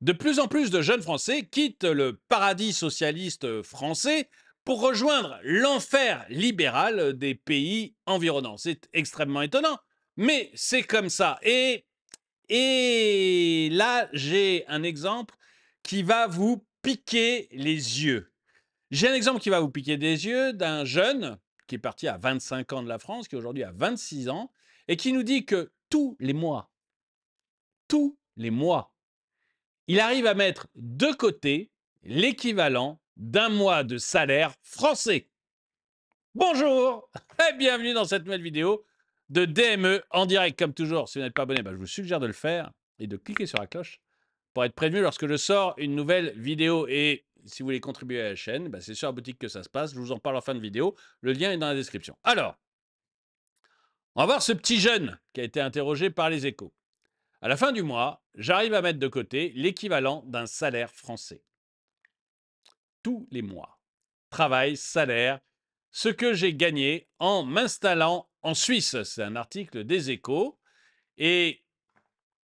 De plus en plus de jeunes Français quittent le paradis socialiste français pour rejoindre l'enfer libéral des pays environnants. C'est extrêmement étonnant, mais c'est comme ça. Et là, j'ai un exemple qui va vous piquer les yeux. J'ai un exemple qui va vous piquer des yeux d'un jeune qui est parti à 25 ans de la France, qui aujourd'hui a 26 ans, et qui nous dit que tous les mois, il arrive à mettre de côté l'équivalent d'un mois de salaire français. Bonjour et bienvenue dans cette nouvelle vidéo de DME en direct. Comme toujours, si vous n'êtes pas abonné, je vous suggère de le faire et de cliquer sur la cloche pour être prévenu lorsque je sors une nouvelle vidéo. Et si vous voulez contribuer à la chaîne, c'est sur la boutique que ça se passe. Je vous en parle en fin de vidéo. Le lien est dans la description. Alors, on va voir ce petit jeune qui a été interrogé par les Échos. À la fin du mois, j'arrive à mettre de côté l'équivalent d'un salaire français. Tous les mois. Travail, salaire, ce que j'ai gagné en m'installant en Suisse. C'est un article des Échos. Et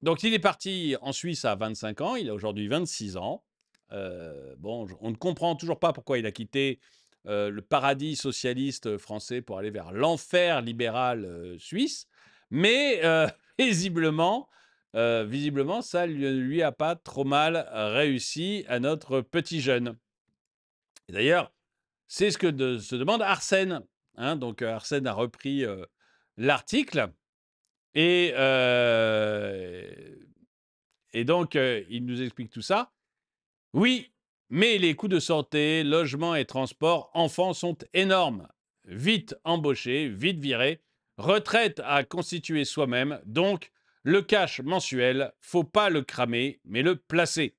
donc, il est parti en Suisse à 25 ans. Il a aujourd'hui 26 ans. On ne comprend toujours pas pourquoi il a quitté le paradis socialiste français pour aller vers l'enfer libéral suisse. Mais visiblement, ça lui a pas trop mal réussi à notre petit jeune. Et d'ailleurs, c'est ce que se demande Arsène. Hein. Donc, Arsène a repris l'article et, donc, il nous explique tout ça. Oui, mais les coûts de santé, logement et transport, enfants sont énormes. Vite embauché, vite viré, retraite à constituer soi-même, donc le cash mensuel, faut pas le cramer, mais le placer.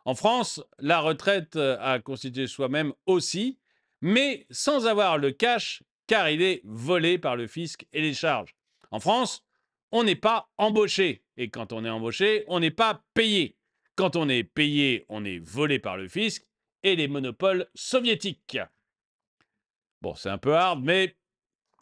En France, la retraite à constituer soi-même aussi, mais sans avoir le cash, car il est volé par le fisc et les charges. En France, on n'est pas embauché. Et quand on est embauché, on n'est pas payé. Quand on est payé, on est volé par le fisc et les monopoles soviétiques. Bon, c'est un peu hard, mais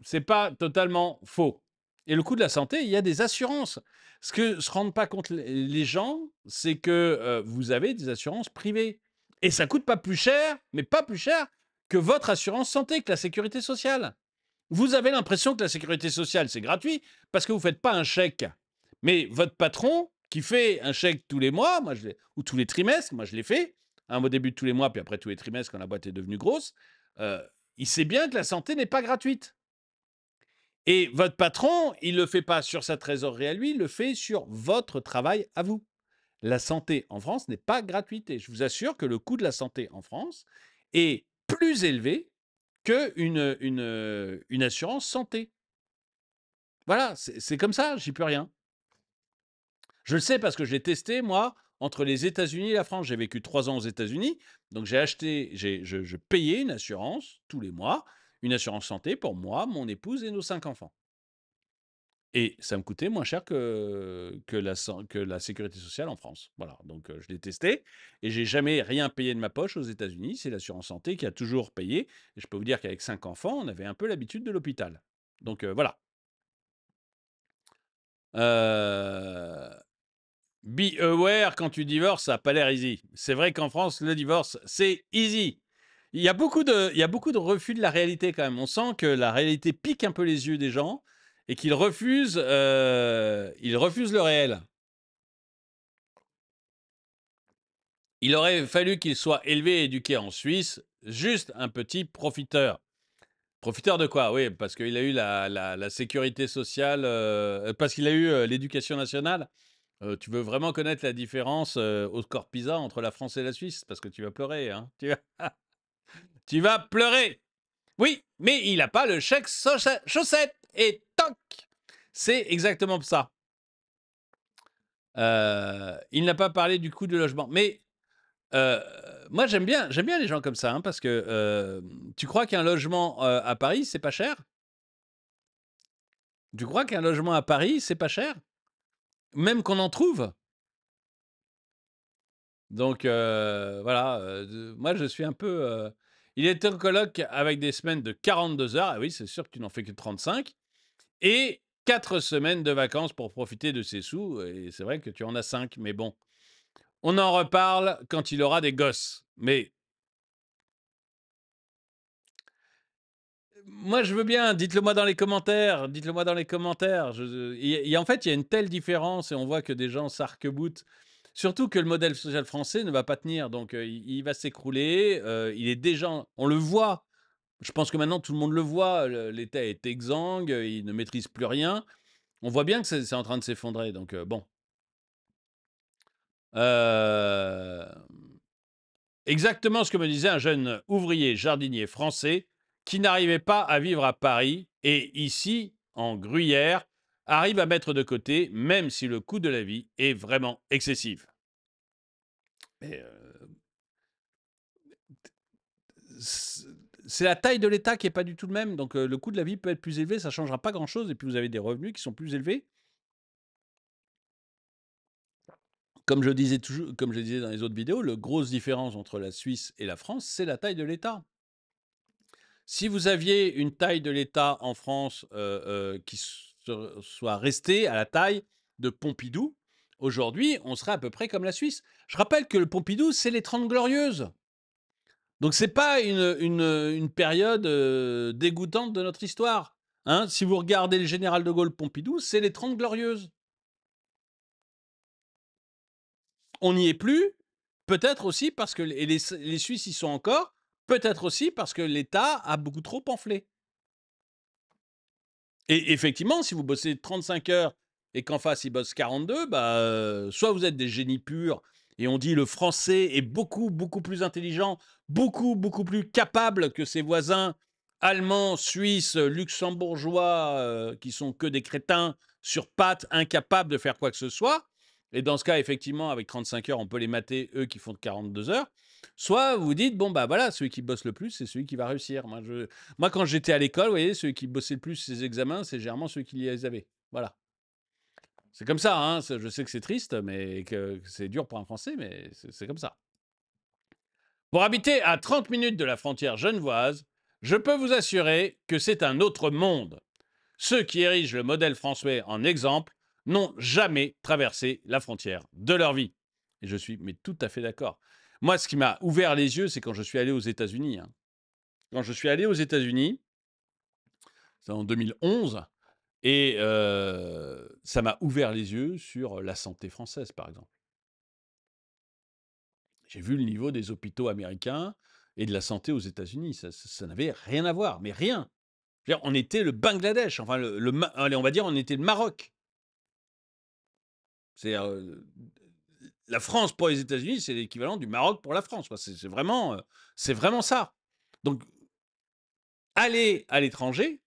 c'est pas totalement faux. Et le coût de la santé, il y a des assurances. Ce que ne se rendent pas compte les gens, c'est que vous avez des assurances privées. Et ça coûte pas plus cher, mais pas plus cher que votre assurance santé, que la sécurité sociale. Vous avez l'impression que la sécurité sociale, c'est gratuit parce que vous ne faites pas un chèque. Mais votre patron, qui fait un chèque tous les mois, ou tous les trimestres, moi je l'ai fait, au début de tous les mois, puis après tous les trimestres quand la boîte est devenue grosse, euh, il sait bien que la santé n'est pas gratuite. Et votre patron, il ne le fait pas sur sa trésorerie à lui, il le fait sur votre travail à vous. La santé en France n'est pas gratuite. Et je vous assure que le coût de la santé en France est plus élevé qu'une assurance santé. Voilà, c'est comme ça, j'y peux rien. Je le sais parce que je l'ai testé, moi, entre les États-Unis et la France. J'ai vécu 3 ans aux États-Unis, donc j'ai acheté, je payais une assurance tous les mois, une assurance santé pour moi, mon épouse et nos 5 enfants. Et ça me coûtait moins cher que la sécurité sociale en France. Voilà, donc je l'ai testé et j'ai jamais rien payé de ma poche aux États-Unis. C'est l'assurance santé qui a toujours payé. Et je peux vous dire qu'avec 5 enfants, on avait un peu l'habitude de l'hôpital. Donc voilà. Euh, Be aware, quand tu divorces, ça n'a pas l'air easy. C'est vrai qu'en France, le divorce, c'est easy. Il y a beaucoup de refus de la réalité quand même. On sent que la réalité pique un peu les yeux des gens et ils refusent le réel. Il aurait fallu qu'il soit élevé et éduqué en Suisse, juste un petit profiteur. Profiteur de quoi? Oui, parce qu'il a eu la sécurité sociale, parce qu'il a eu l'éducation nationale. Tu veux vraiment connaître la différence au score PISA entre la France et la Suisse? Parce que tu vas pleurer, hein. Tu vas pleurer. Oui, mais il n'a pas le chèque chaussette. Et toc. C'est exactement ça. Il n'a pas parlé du coût du logement. Mais Heu, moi j'aime bien les gens comme ça, hein, parce que, tu crois qu'un logement, à Paris, c'est pas cher? Tu crois qu'un logement à Paris, c'est pas cher? Même qu'on en trouve? Donc voilà, moi je suis un peu, il était en coloc avec des semaines de 42 heures, ah oui, c'est sûr que tu n'en fais que 35 et 4 semaines de vacances pour profiter de ses sous et c'est vrai que tu en as 5, mais bon. On en reparle quand il aura des gosses. Mais moi, je veux bien. Dites-le moi dans les commentaires. Dites-le moi dans les commentaires. En fait, il y a une telle différence et on voit que des gens s'arc-boutent. Surtout que le modèle social français ne va pas tenir. Donc, il va s'écrouler. Il est déjà. On le voit. Je pense que maintenant, tout le monde le voit. L'État est exsangue. Il ne maîtrise plus rien. On voit bien que c'est en train de s'effondrer. Donc, bon. Euh, Exactement ce que me disait un jeune ouvrier jardinier français qui n'arrivait pas à vivre à Paris et ici, en Gruyère, arrive à mettre de côté, même si le coût de la vie est vraiment excessif. Mais c'est la taille de l'État qui n'est pas du tout le même, donc le coût de la vie peut être plus élevé, ça ne changera pas grand-chose, et puis vous avez des revenus qui sont plus élevés. Comme je disais toujours, comme je disais dans les autres vidéos, la grosse différence entre la Suisse et la France, c'est la taille de l'État. Si vous aviez une taille de l'État en France qui soit restée à la taille de Pompidou, aujourd'hui, on serait à peu près comme la Suisse. Je rappelle que le Pompidou, c'est les 30 Glorieuses. Donc, ce n'est pas une période dégoûtante de notre histoire. Hein. Si vous regardez le général de Gaulle Pompidou, c'est les 30 Glorieuses. On n'y est plus, peut-être aussi parce que les Suisses y sont encore, peut-être aussi parce que l'État a beaucoup trop enflé. Et effectivement, si vous bossez 35 heures et qu'en face, il bosse 42, soit vous êtes des génies purs et on dit le français est beaucoup, beaucoup plus intelligent, beaucoup, beaucoup plus capable que ses voisins allemands, suisses, luxembourgeois, qui sont que des crétins sur pattes, incapables de faire quoi que ce soit. Et dans ce cas, effectivement, avec 35 heures, on peut les mater, eux qui font 42 heures. Soit vous dites, bon, bah voilà, celui qui bosse le plus, c'est celui qui va réussir. Moi, quand j'étais à l'école, vous voyez, celui qui bossait le plus ses examens, c'est généralement celui qui les avait. Voilà. C'est comme ça, hein. Je sais que c'est triste, mais que c'est dur pour un Français, mais c'est comme ça. Pour habiter à 30 minutes de la frontière genevoise, je peux vous assurer que c'est un autre monde. Ceux qui érigent le modèle français en exemple n'ont jamais traversé la frontière de leur vie. Et je suis mais tout à fait d'accord. Moi, ce qui m'a ouvert les yeux, c'est quand je suis allé aux États-Unis. Hein. Quand je suis allé aux États-Unis, c'est en 2011, et ça m'a ouvert les yeux sur la santé française, par exemple. J'ai vu le niveau des hôpitaux américains et de la santé aux États-Unis. Ça n'avait rien à voir, mais rien. On était le Bangladesh, enfin, allez, on va dire, on était le Maroc. C'est la France pour les États-Unis, c'est l'équivalent du Maroc pour la France. C'est vraiment ça. Donc, allez à l'étranger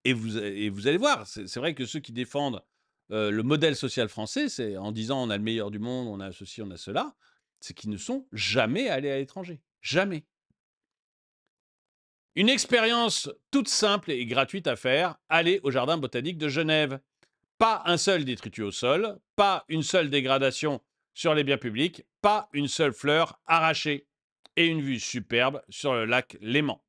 et vous allez voir. C'est vrai que ceux qui défendent le modèle social français, c'est en disant on a le meilleur du monde, on a ceci, on a cela, c'est qu'ils ne sont jamais allés à l'étranger. Jamais. Une expérience toute simple et gratuite à faire, allez au Jardin botanique de Genève. Pas un seul détritus au sol, pas une seule dégradation sur les biens publics, pas une seule fleur arrachée. Et une vue superbe sur le lac Léman.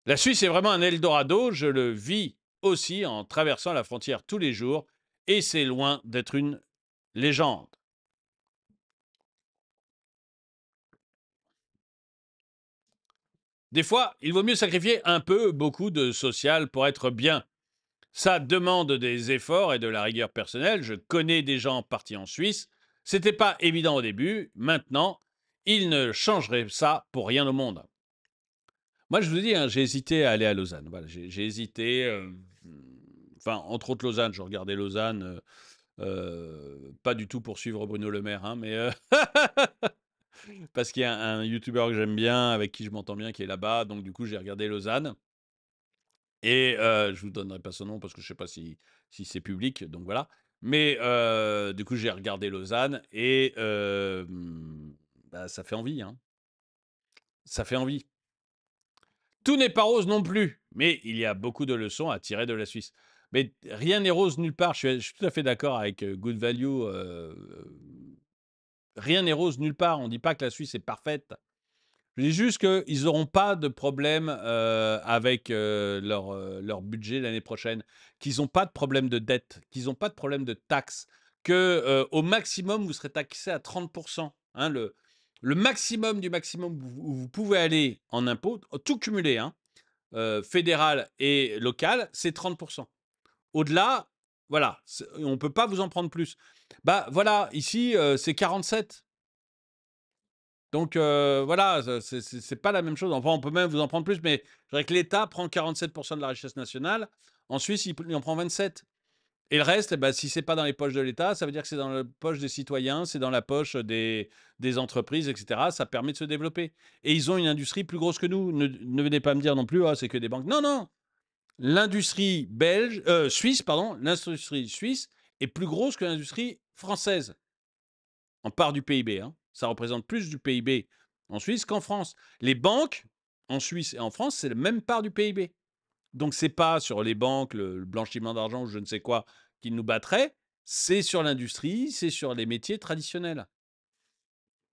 La Suisse est vraiment un Eldorado, je le vis aussi en traversant la frontière tous les jours, et c'est loin d'être une légende. Des fois, il vaut mieux sacrifier un peu, beaucoup de social pour être bien. Ça demande des efforts et de la rigueur personnelle. Je connais des gens partis en Suisse. C'était pas évident au début. Maintenant, ils ne changeraient ça pour rien au monde. Moi, je vous dis, hein, j'ai hésité à aller à Lausanne. Voilà, j'ai hésité. Enfin, entre autres Lausanne. Je regardais Lausanne. Pas du tout pour suivre Bruno Le Maire, hein, mais parce qu'il y a un youtubeur que j'aime bien, avec qui je m'entends bien, qui est là-bas. Donc, du coup, j'ai regardé Lausanne. Et je vous donnerai pas son nom parce que je sais pas si c'est public, donc voilà. Mais du coup, j'ai regardé Lausanne et ça fait envie, hein. Ça fait envie. Tout n'est pas rose non plus, mais il y a beaucoup de leçons à tirer de la Suisse. Mais rien n'est rose nulle part. Je suis tout à fait d'accord avec Good Value. Rien n'est rose nulle part. On ne dit pas que la Suisse est parfaite. Je dis juste qu'ils n'auront pas de problème avec leur budget l'année prochaine, qu'ils n'ont pas de problème de dette, qu'ils n'ont pas de problème de taxes, que, au maximum, vous serez taxé à 30 hein, le maximum du maximum où vous pouvez aller en impôts, tout cumulé, hein, fédéral et local, c'est 30. Au-delà, voilà, on ne peut pas vous en prendre plus. Bah voilà, ici, c'est 47. Donc voilà, c'est pas la même chose. Enfin, on peut même vous en prendre plus, mais je dirais que l'État prend 47 de la richesse nationale. En Suisse, il en prend 27. Et le reste, eh ben, si c'est pas dans les poches de l'État, ça veut dire que c'est dans la poche des citoyens, c'est dans la poche des entreprises, etc. Ça permet de se développer. Et ils ont une industrie plus grosse que nous. Ne venez pas me dire non plus, ah, c'est que des banques. Non, non. L'industrie suisse, pardon, l'industrie suisse est plus grosse que l'industrie française en part du PIB. Hein. Ça représente plus du PIB en Suisse qu'en France. Les banques en Suisse et en France, c'est la même part du PIB. Donc, c'est pas sur les banques, le blanchiment d'argent ou je ne sais quoi qui nous battrait, c'est sur l'industrie, c'est sur les métiers traditionnels.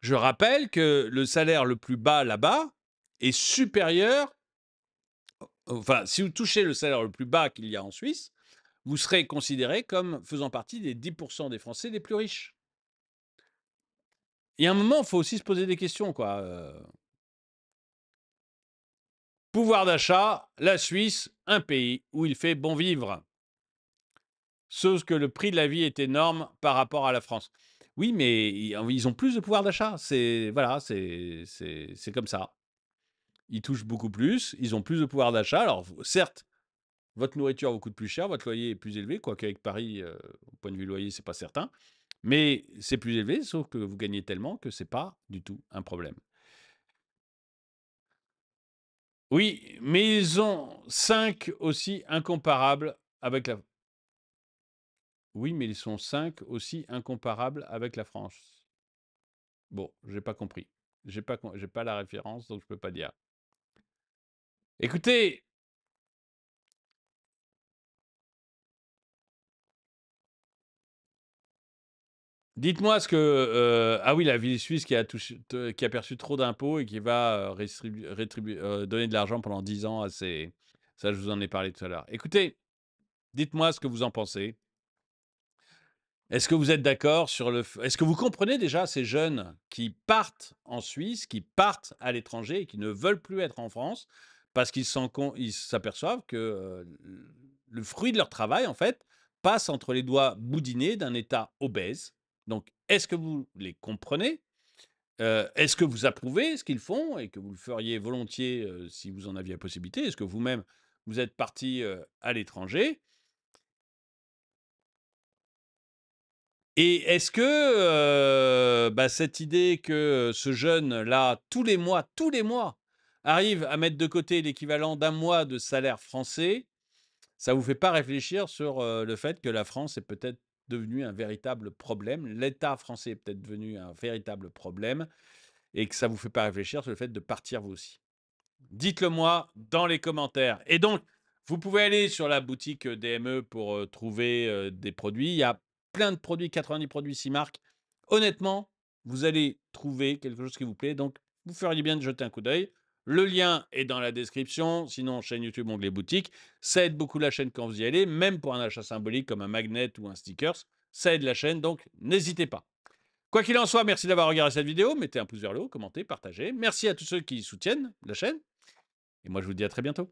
Je rappelle que le salaire le plus bas là-bas est supérieur, enfin, si vous touchez le salaire le plus bas qu'il y a en Suisse, vous serez considéré comme faisant partie des 10% des Français les plus riches. Il y a un moment, il faut aussi se poser des questions, quoi. Pouvoir d'achat, la Suisse, un pays où il fait bon vivre. Sauf que le prix de la vie est énorme par rapport à la France. Oui, mais ils ont plus de pouvoir d'achat. C'est voilà, c'est comme ça. Ils touchent beaucoup plus, ils ont plus de pouvoir d'achat. Alors certes, votre nourriture vous coûte plus cher, votre loyer est plus élevé, quoique avec Paris, au point de vue loyer, c'est pas certain. Mais c'est plus élevé, sauf que vous gagnez tellement que c'est pas du tout un problème. Oui, mais ils ont 5 aussi incomparables avec la. Oui, mais ils sont 5 aussi incomparables avec la France. Bon, j'ai pas compris. J'ai pas la référence, donc je peux pas dire. Écoutez, dites-moi ce que ah oui, la ville suisse qui a perçu trop d'impôts et qui va, donner de l'argent pendant 10 ans à ses ça, je vous en ai parlé tout à l'heure. Écoutez, dites-moi ce que vous en pensez. Est-ce que vous êtes d'accord sur est-ce que vous comprenez déjà ces jeunes qui partent en Suisse, qui partent à l'étranger et qui ne veulent plus être en France parce ils s'aperçoivent que le fruit de leur travail, en fait, passe entre les doigts boudinés d'un État obèse. Donc, est-ce que vous les comprenez? Est-ce que vous approuvez ce qu'ils font et que vous le feriez volontiers si vous en aviez la possibilité? Est-ce que vous-même, vous êtes parti à l'étranger? Et est-ce que, bah, cette idée que, ce jeune-là, tous les mois, arrive à mettre de côté l'équivalent d'un mois de salaire français, ça vous fait pas réfléchir sur, le fait que la France est peut-être devenue un véritable problème? L'État français est peut-être devenu un véritable problème et que ça vous fait pas réfléchir sur le fait de partir vous aussi? Dites-le moi dans les commentaires. Et donc, vous pouvez aller sur la boutique DME pour trouver des produits. Il y a plein de produits, 90 produits, 6 marques. Honnêtement, vous allez trouver quelque chose qui vous plaît. Donc, vous feriez bien de jeter un coup d'œil. Le lien est dans la description. Sinon, chaîne YouTube, onglet boutique. Ça aide beaucoup la chaîne quand vous y allez, même pour un achat symbolique comme un magnet ou un sticker. Ça aide la chaîne, donc n'hésitez pas. Quoi qu'il en soit, merci d'avoir regardé cette vidéo. Mettez un pouce vers le haut, commentez, partagez. Merci à tous ceux qui soutiennent la chaîne. Et moi, je vous dis à très bientôt.